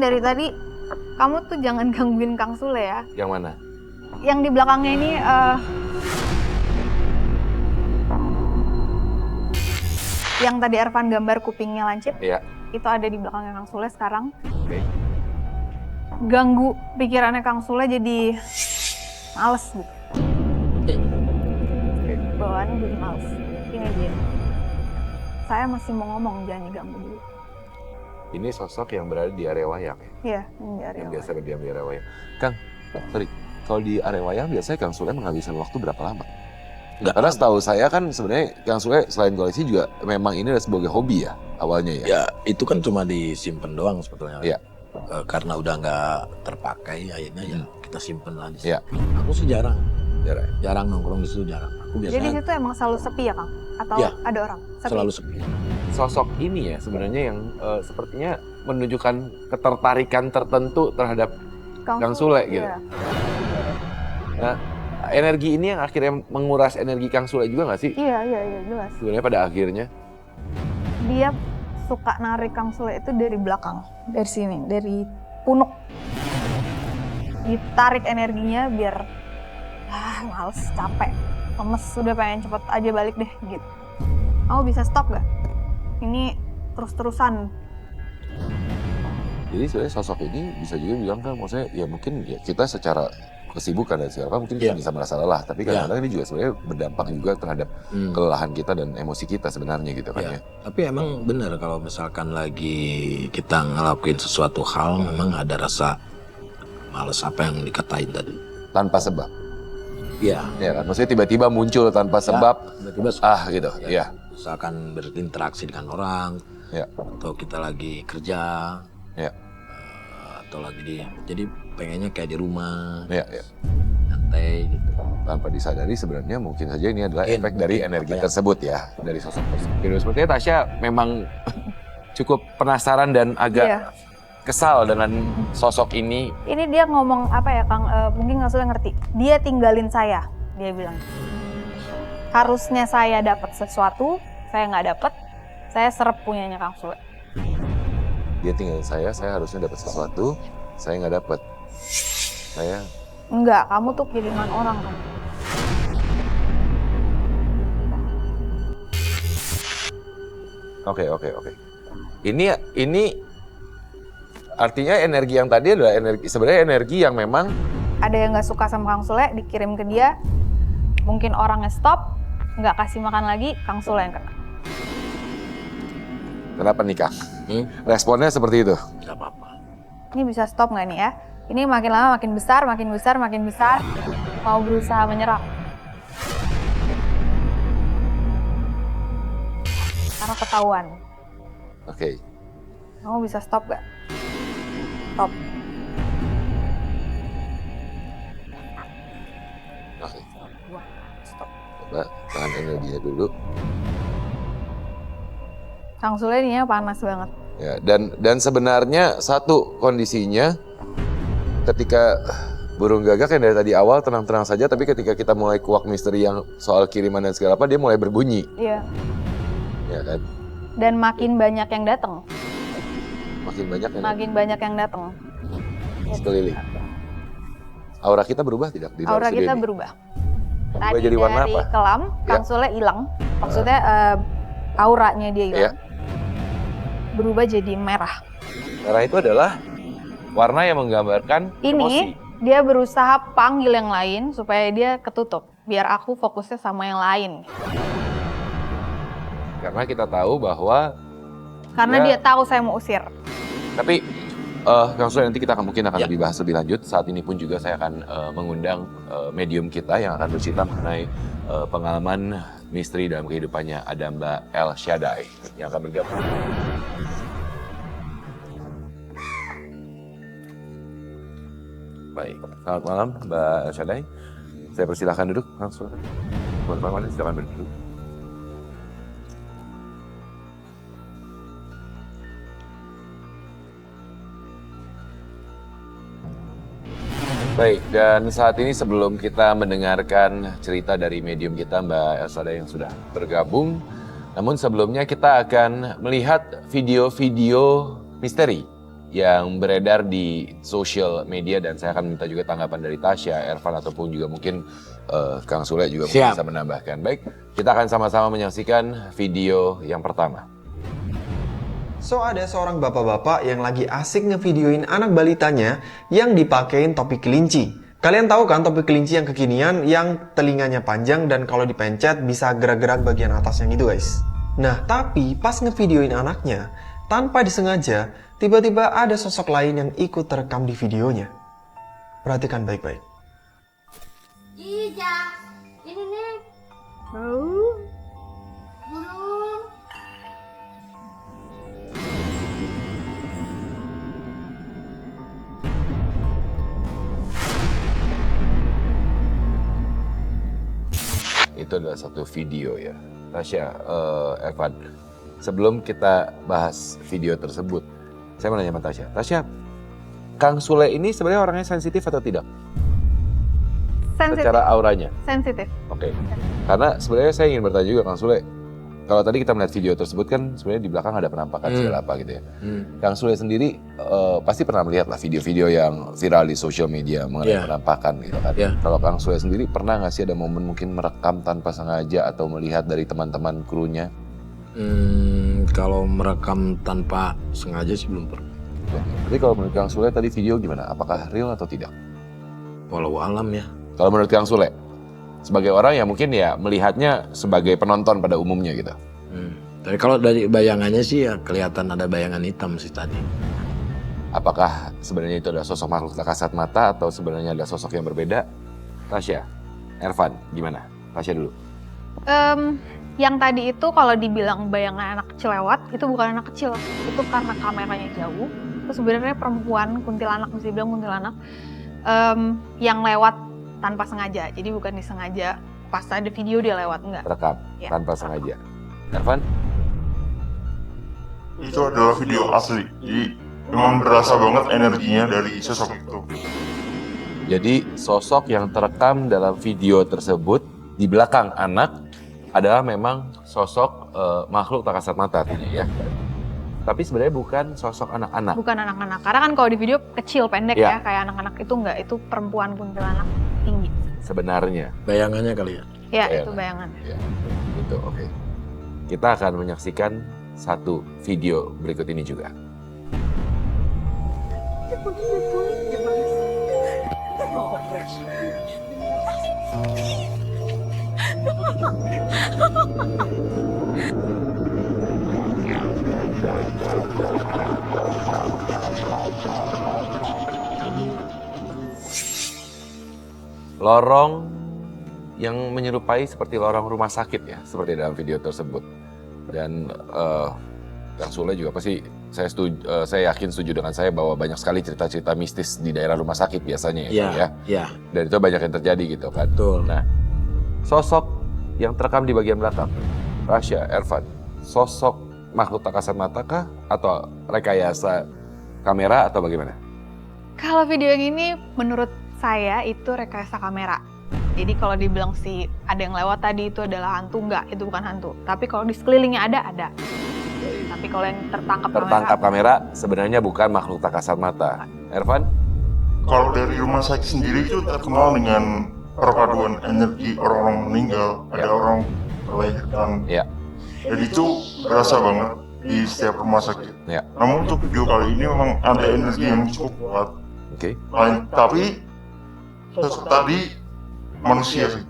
dari tadi kamu tuh jangan gangguin Kang Sule ya. Yang mana? Yang di belakangnya ini yang tadi Ervan gambar kupingnya lancip. Iya. Itu ada di belakangnya Kang Sule sekarang. Oke. Ganggu pikirannya Kang Sule jadi males gitu. Bawaannya jadi males. Ini dia. Saya masih mau ngomong, jangan diganggu dulu. Ini sosok yang berada di area wayang ya? Iya, ini di area Yang biasa wayang. berdiam di area wayang. Kang, sorry. Kalau di area wayang biasanya Kang Sule menghabiskan waktu berapa lama? Karena setahu saya kan sebenarnya Kang Sule selain koleksi juga memang ini adalah sebagai hobi ya awalnya ya? Ya itu kan cuma disimpan doang sebetulnya. Iya. Karena udah nggak terpakai akhirnya ya kita simpen lagi. Iya. Aku sih jarang nongkrong di situ, jarang. Aku Jadi di biasanya situ emang selalu sepi ya Kang? Atau Iya. ada orang? Sepi? selalu sepi. Sosok ini ya sebenarnya yang sepertinya menunjukkan ketertarikan tertentu terhadap Kang Sule gitu. Iya. Nah, energi ini yang akhirnya menguras energi Kang Sule juga nggak sih? Iya, jelas. Sebenarnya pada akhirnya. Dia suka narik Kang Sule itu dari belakang, dari sini, dari punuk. Ditarik energinya biar males, capek, lemes, udah pengen cepet aja balik deh gitu. Kamu bisa stop gak? Ini terus-terusan. Jadi sebenarnya sosok ini bisa juga bilang kan, maksudnya ya mungkin ya kita secara kesibukan dan segala mungkin kita bisa merasa lelah, tapi kadang-kadang ini juga sebenarnya berdampak juga terhadap kelelahan kita dan emosi kita sebenarnya gitu kan ya. Tapi emang benar kalau misalkan lagi kita ngelakuin sesuatu hal memang ada rasa males apa yang dikatain tadi. Tanpa sebab. Iya. Ya kan, maksudnya tiba-tiba muncul tanpa sebab, tiba-tiba gitu. Ya. Misalkan berinteraksi dengan orang, atau kita lagi kerja, atau lagi jadi pengennya kayak di rumah, santai gitu. Tanpa disadari sebenarnya mungkin saja ini adalah efek dari energi tersebut ya, dari sosok tersebut. Jadi sepertinya Tasya memang cukup penasaran dan agak kesal dengan sosok ini. Ini dia ngomong apa ya Kang, mungkin Kang Sule ngerti. Dia tinggalin saya, dia bilang. Harusnya saya dapat sesuatu, saya nggak dapat, saya serap punyanya Kang Sule. Dia tinggalin saya harusnya dapat sesuatu, saya nggak dapat. Saya Enggak, kamu tuh kiriman orang kan. Oke. Ini artinya energi yang tadi adalah sebenarnya energi yang memang ada yang nggak suka sama Kang Sule, dikirim ke dia, mungkin orangnya stop, nggak kasih makan lagi, Kang Sule yang kena. Kenapa nih Kang? Responnya seperti itu? Gak apa-apa. Ini bisa stop nggak nih ya? Ini makin lama makin besar, mau berusaha menyerang. Karena ketahuan. Oke. Kamu bisa stop nggak? Stop. Oke. Stop. Coba tahan energinya dulu. Kang Sule ininya panas banget. Ya, dan sebenarnya satu kondisinya ketika burung gagak yang dari tadi awal tenang-tenang saja, tapi ketika kita mulai kuak misteri yang soal kiriman dan segala apa, dia mulai berbunyi. Iya. Ya kan? Dan makin banyak yang datang. Makin banyak yang datang. sekeliling. Aura kita berubah tidak di dalam Aura studio kita ini? berubah. Berubah Tadi jadi warna dari apa? kelam, Kang Sule hilang. Maksudnya auranya dia hilang. Berubah jadi merah. Merah itu adalah warna yang menggambarkan emosi. Dia berusaha panggil yang lain supaya dia ketutup. Biar aku fokusnya sama yang lain. Karena kita tahu bahwa Karena dia tahu saya mau usir. tapi Kang Sule nanti kita mungkin akan lebih bahas lebih lanjut. Saat ini pun juga saya akan mengundang medium kita yang akan bercerita mengenai pengalaman misteri dalam kehidupannya. Ada Mbak El Shaddai yang akan bergabung. Baik, selamat malam Mbak El Shaddai. Saya persilahkan duduk, Kang Sule. Teman-teman silakan berduduk. Baik, dan saat ini sebelum kita mendengarkan cerita dari medium kita Mbak El Shaddai yang sudah bergabung, namun sebelumnya kita akan melihat video-video misteri yang beredar di sosial media dan saya akan minta juga tanggapan dari Tasya, Ervan ataupun juga mungkin Kang Sule juga bisa menambahkan. Baik, kita akan sama-sama menyaksikan video yang pertama. So, ada seorang bapak-bapak yang lagi asik ngevideoin anak balitanya yang dipakein topi kelinci. Kalian tahu kan topi kelinci yang kekinian yang telinganya panjang dan kalau dipencet bisa gerak-gerak bagian atasnya gitu guys. Nah, tapi pas ngevideoin anaknya, tanpa disengaja, tiba-tiba ada sosok lain yang ikut terekam di videonya. Perhatikan baik-baik. Ija, ini nih. Burung. Itu adalah satu video ya. Tasya, Evan, sebelum kita bahas video tersebut, saya mau nanya sama Tasya. Tasya, Kang Sule ini sebenarnya orangnya sensitif atau tidak? Sensitif. Secara auranya? Sensitif. Oke. Karena sebenarnya saya ingin bertanya juga Kang Sule, kalau tadi kita melihat video tersebut kan sebenarnya di belakang ada penampakan segala apa gitu ya. Kang Sule sendiri pasti pernah melihat lah video-video yang viral di sosial media mengenai penampakan gitu kan. Kalau Kang Sule sendiri pernah nggak sih ada momen mungkin merekam tanpa sengaja atau melihat dari teman-teman krunya? Kalau merekam tanpa sengaja sih belum pernah. Tapi kalau menurut Kang Sule tadi video gimana? Apakah real atau tidak? Walau alam ya. Kalau menurut Kang Sule, sebagai orang yang mungkin ya melihatnya sebagai penonton pada umumnya gitu. Tapi kalau dari bayangannya sih ya kelihatan ada bayangan hitam sih tadi. Apakah sebenarnya itu adalah sosok makhluk tak kasat mata atau sebenarnya ada sosok yang berbeda? Tasya, Ervan, gimana? Tasya dulu. Yang tadi itu kalau dibilang bayangan anak kecil lewat, itu bukan anak kecil. Itu karena kameranya jauh. Itu sebenarnya perempuan, kuntilanak, mesti bilang kuntilanak, yang lewat tanpa sengaja. Jadi bukan disengaja pas ada video dia lewat, enggak. Rekam, Ya, tanpa sengaja. Ervan? Itu adalah video asli. Jadi memang berasa banget energinya dari sosok itu. Jadi sosok yang terekam dalam video tersebut di belakang anak adalah memang sosok makhluk tak kasat mata artinya ya. Tapi sebenarnya bukan sosok anak-anak. Bukan anak-anak. Karena kan kalau di video kecil, pendek ya, kayak anak-anak itu enggak. Itu perempuan kuntilanak tinggi. Sebenarnya. Bayangannya kali ya? Ya, itu bayangan. Ya, itu oke. Kita akan menyaksikan satu video berikut ini juga. Lorong yang menyerupai seperti lorong rumah sakit ya, seperti dalam video tersebut. Dan Kang Sule juga pasti saya yakin setuju dengan saya bahwa banyak sekali cerita-cerita mistis di daerah rumah sakit biasanya ya. Dan itu banyak yang terjadi gitu kan. Betul. Nah, sosok yang terekam di bagian belakang, Tasya, Ervan, sosok makhluk tak kasat mata kah atau rekayasa kamera atau bagaimana? Kalau video yang ini menurut saya itu rekayasa kamera. Jadi kalau dibilang sih ada yang lewat tadi itu adalah hantu, enggak, itu bukan hantu. Tapi kalau di sekelilingnya ada. Tapi kalau yang tertangkap kamera sebenarnya bukan makhluk tak kasat mata. Ervan? Kalau dari rumah sakit sendiri itu terkenal dengan perpaduan energi orang-orang meninggal, ada orang melahirkan. Jadi itu berasa banget di setiap rumah sakit. Namun untuk video kali ini memang ada energi yang cukup kuat. Tapi sosok tadi manusia sih.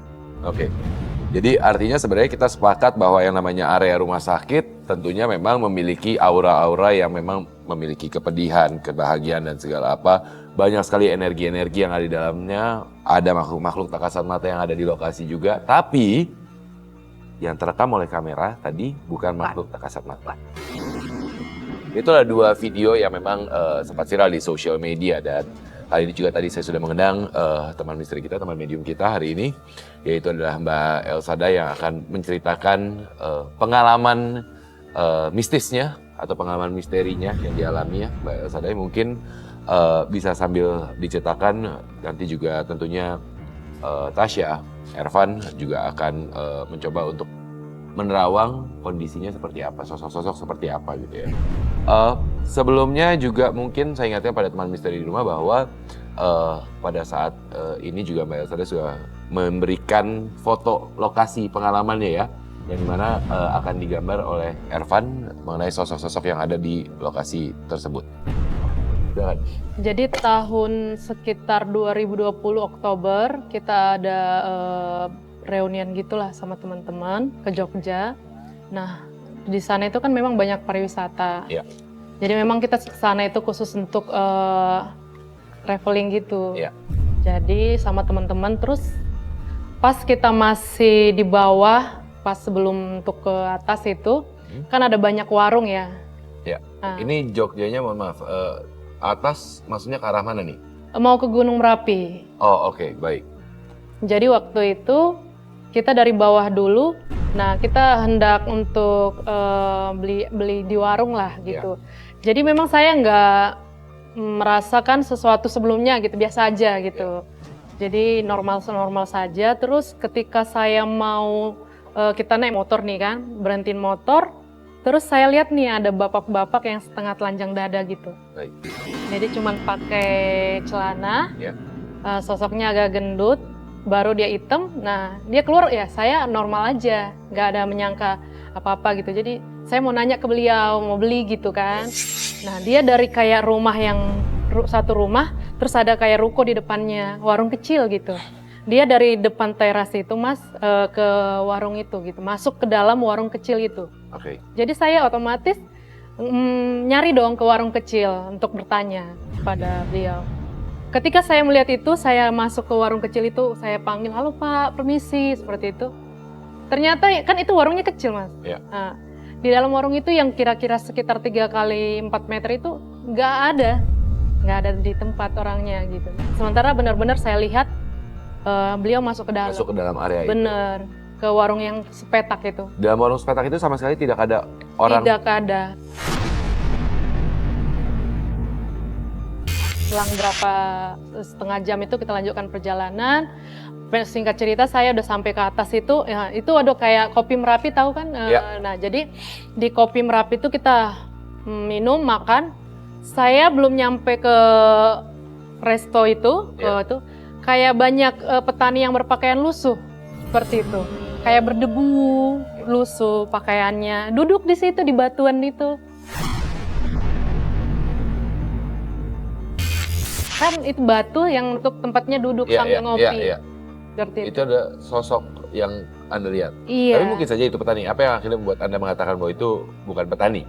Jadi artinya sebenarnya kita sepakat bahwa yang namanya area rumah sakit tentunya memang memiliki aura-aura yang memang memiliki kepedihan, kebahagiaan dan segala apa. Banyak sekali energi-energi yang ada di dalamnya. Ada makhluk-makhluk tak kasat mata yang ada di lokasi juga. Tapi yang terekam oleh kamera tadi bukan makhluk tak kasat mata. Itulah dua video yang memang sempat viral di sosial media dan kali ini juga tadi saya sudah mengundang teman misteri kita, teman medium kita hari ini, yaitu adalah Mbak Elsada yang akan menceritakan pengalaman mistisnya atau pengalaman misterinya yang dialami ya. Mbak Elsada mungkin bisa sambil diceritakan, nanti juga tentunya Tasya, Ervan juga akan mencoba untuk menerawang kondisinya seperti apa, sosok-sosok seperti apa gitu ya. Sebelumnya juga mungkin saya ingatkan pada teman misteri di rumah bahwa pada saat ini juga Mbak Elsa sudah memberikan foto lokasi pengalamannya ya, yang dimana akan digambar oleh Ervan mengenai sosok-sosok yang ada di lokasi tersebut. Dan Jadi tahun sekitar 2020 Oktober kita ada reunian gitulah sama teman-teman ke Jogja. Nah di sana itu kan memang banyak pariwisata. Ya. Jadi memang kita ke sana itu khusus untuk traveling gitu. Ya. Jadi sama teman-teman terus pas kita masih di bawah, pas sebelum untuk ke atas itu kan ada banyak warung ya. Ya. Nah, Ini Jogjanya mohon maaf, atas maksudnya ke arah mana nih? mau ke Gunung Merapi. Oh oke, baik. Jadi waktu itu kita dari bawah dulu. Nah kita hendak untuk beli di warung lah gitu. Jadi memang saya nggak merasakan sesuatu sebelumnya gitu, biasa aja gitu. Jadi normal saja. Terus ketika saya mau kita naik motor nih kan, berhentiin motor. Terus saya lihat nih ada bapak-bapak yang setengah telanjang dada gitu. Baik. Jadi cuman pakai celana, sosoknya agak gendut, baru dia hitam. Nah dia keluar ya saya normal aja, nggak ada menyangka apa-apa gitu. Jadi saya mau nanya ke beliau, mau beli gitu kan. Nah dia dari kayak rumah yang satu rumah, terus ada kayak ruko di depannya, warung kecil gitu. Dia dari depan teras itu mas ke warung itu gitu, masuk ke dalam warung kecil itu. Oke. Jadi saya otomatis nyari dong ke warung kecil untuk bertanya pada beliau. Ketika saya melihat itu, saya masuk ke warung kecil itu, saya panggil, halo Pak, permisi, seperti itu. Ternyata kan itu warungnya kecil mas. Ya. Nah, di dalam warung itu yang kira-kira sekitar 3 kali 4 meter itu nggak ada di tempat orangnya gitu. Sementara benar-benar saya lihat beliau masuk ke dalam. Masuk ke dalam area itu. Bener, ke warung yang sepetak itu. Dalam warung sepetak itu sama sekali tidak ada orang. Tidak ada. Selang berapa setengah jam itu kita lanjutkan perjalanan. Singkat cerita saya udah sampai ke atas itu, ya itu ada kayak kopi Merapi tahu kan? Nah jadi di kopi Merapi itu kita minum makan. Saya belum nyampe ke resto itu, itu kayak banyak petani yang berpakaian lusuh seperti itu, kayak berdebu, lusuh pakaiannya, duduk di situ di batuan itu. Kan itu batu yang untuk tempatnya duduk sambil ngopi. Itu ada sosok yang Anda lihat. Iya. Tapi mungkin saja itu petani. Apa yang akhirnya membuat Anda mengatakan bahwa itu bukan petani?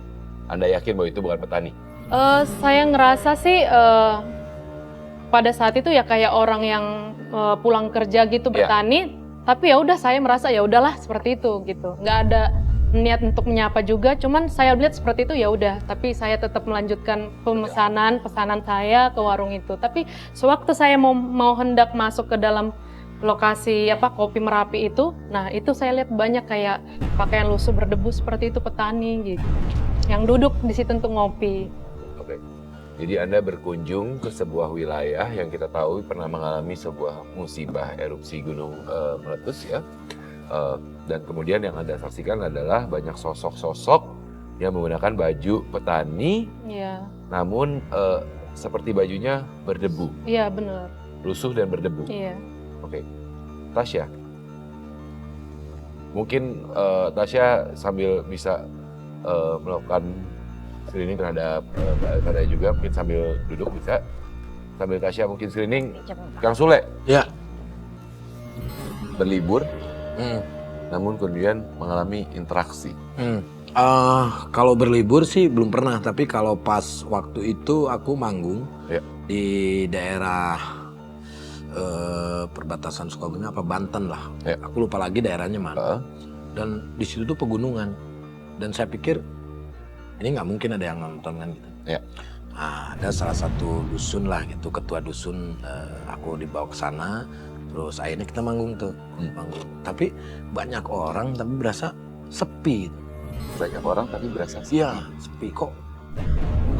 Anda yakin bahwa itu bukan petani? Saya ngerasa sih pada saat itu ya kayak orang yang pulang kerja gitu bertani. Tapi ya udah saya merasa ya udahlah seperti itu gitu. Nggak ada niat untuk menyapa juga. Cuman saya lihat seperti itu ya udah. Tapi saya tetap melanjutkan pesanan saya ke warung itu. Tapi sewaktu saya mau hendak masuk ke dalam lokasi kopi Merapi itu, nah itu saya lihat banyak kayak pakaian lusuh berdebu seperti itu petani gitu, yang duduk di situ untuk ngopi. Oke, jadi Anda berkunjung ke sebuah wilayah yang kita tahu pernah mengalami sebuah musibah erupsi gunung meletus ya, dan kemudian yang Anda saksikan adalah banyak sosok-sosok yang menggunakan baju petani, namun seperti bajunya berdebu. Iya benar. Lusuh dan berdebu. Iya. Oke, Tasya, mungkin Tasya sambil bisa melakukan screening terhadap Mbak juga, mungkin sambil duduk bisa, sambil Tasya mungkin screening. Kang Sule, ya, berlibur, namun kemudian mengalami interaksi. Kalau berlibur sih belum pernah, tapi kalau pas waktu itu aku manggung di daerah perbatasan Sukabumi apa Banten lah, aku lupa lagi daerahnya mana. Dan di situ tuh pegunungan, dan saya pikir ini nggak mungkin ada yang nonton kan gitu. Nah, ada salah satu dusun lah gitu, ketua dusun, aku dibawa ke sana, terus akhirnya kita manggung tuh, manggung. Tapi banyak orang tapi berasa sepi. Banyak orang tapi berasa sepi. Iya, sepi kok.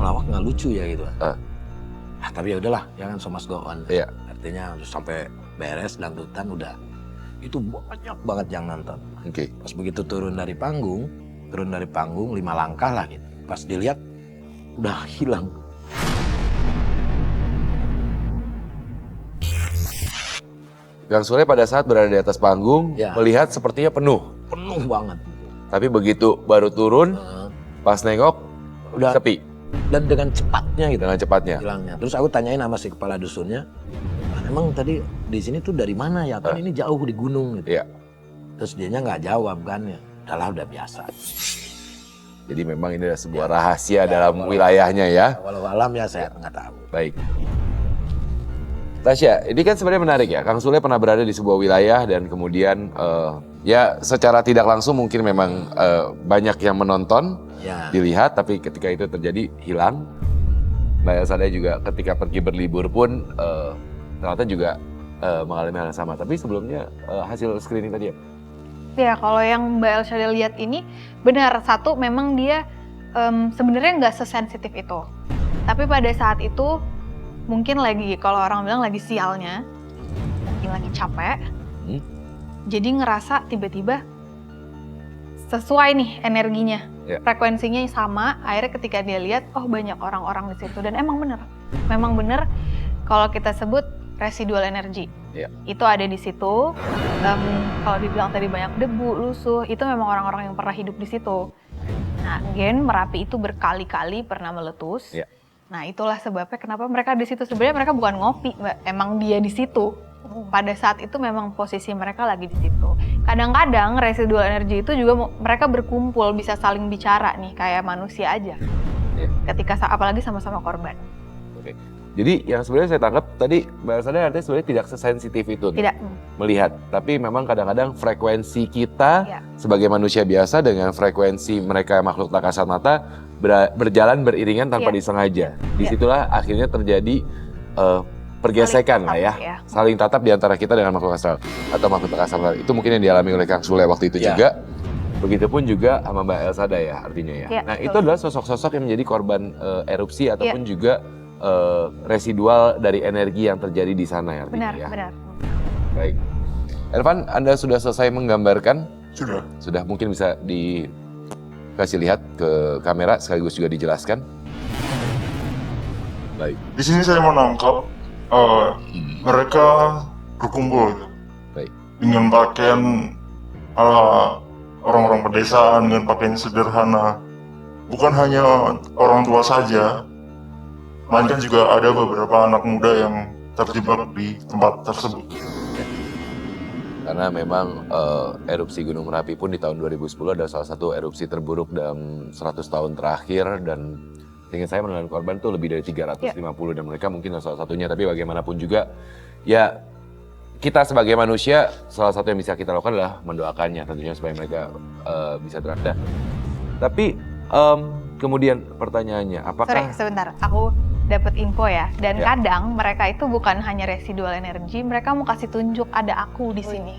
Ngelawak nggak lucu ya gitu. Tapi ya udahlah, jangan so much go on. Artinya sampai beres dangdutan udah, itu banyak banget yang nonton. Pas begitu turun dari panggung 5 langkah lah gitu. Pas dilihat udah hilang. Kang Sule pada saat berada di atas panggung melihat sepertinya penuh banget. Tapi begitu baru turun, pas nengok udah sepi. Dan dengan cepatnya gitu. Dengan cepatnya. Hilangnya. Terus aku tanyain sama si kepala dusunnya, emang tadi di sini tuh dari mana ya? Kan ini jauh di gunung gitu. Iya. Terus dianya nggak jawab kan ya. Udah biasa. Jadi memang ini adalah sebuah rahasia dalam wilayahnya ya. Walau alam ya saya nggak tahu. Baik. Tasya, ini kan sebenarnya menarik ya. Kang Sule pernah berada di sebuah wilayah dan kemudian ya secara tidak langsung mungkin memang banyak yang menonton, dilihat, tapi ketika itu terjadi hilang. Mbak Elsada juga ketika pergi berlibur pun ternyata juga mengalami hal yang sama. Tapi sebelumnya hasil screening tadi ya? Ya, kalau yang Mbak Elsada lihat ini benar, satu memang dia sebenarnya nggak sesensitif itu. Tapi pada saat itu mungkin lagi, kalau orang bilang lagi sialnya, mungkin lagi capek, jadi ngerasa tiba-tiba sesuai nih energinya, frekuensinya sama. Akhirnya ketika dia lihat, oh banyak orang-orang di situ, dan emang bener kalau kita sebut residual energy. Itu ada di situ. Kalau dibilang tadi banyak debu, lusuh, itu memang orang-orang yang pernah hidup di situ. Nah, again, Merapi itu berkali-kali pernah meletus. Nah, itulah sebabnya kenapa mereka di situ. Sebenarnya mereka bukan ngopi, Mbak. Emang dia di situ. Pada saat itu memang posisi mereka lagi di situ. Kadang-kadang residual energi itu juga mereka berkumpul, bisa saling bicara nih, kayak manusia aja. Ketika apalagi sama-sama korban. Oke. Jadi yang sebenarnya saya tangkap tadi Mbak Elsada artinya sebenarnya tidak sesensitif itu nih, melihat. Tapi memang kadang-kadang frekuensi kita sebagai manusia biasa dengan frekuensi mereka makhluk tak kasat mata berjalan beriringan tanpa disengaja. Disitulah akhirnya terjadi pergesekan lah ya. Saling tatap di antara kita dengan makhluk astral atau makhluk tak kasat mata. Itu mungkin yang dialami oleh Kang Sule waktu itu juga. Begitupun juga sama Mbak Elsada ya artinya ya. Nah itu adalah sosok-sosok yang menjadi korban erupsi ataupun juga residual dari energi yang terjadi di sana ya artinya ya. Benar. Baik. Ervan, Anda sudah selesai menggambarkan? Sudah. Sudah, mungkin bisa dikasih lihat ke kamera sekaligus juga dijelaskan. Baik. Di sini saya menangkap mereka berkumpul dengan pakaian ala orang-orang pedesaan, dengan pakaian sederhana. Bukan hanya orang tua saja, melainkan juga ada beberapa anak muda yang terjebak di tempat tersebut. Karena memang erupsi Gunung Merapi pun di tahun 2010 adalah salah satu erupsi terburuk dalam 100 tahun terakhir, dan sehingga saya menelan korban tuh lebih dari 350 dan mereka mungkin salah satunya. Tapi bagaimanapun juga ya kita sebagai manusia salah satu yang bisa kita lakukan adalah mendoakannya tentunya supaya mereka bisa terhadap. Tapi kemudian pertanyaannya apakah... Sorry, sebentar, aku dapat info ya. Dan kadang mereka itu bukan hanya residual energi, mereka mau kasih tunjuk ada aku di sini.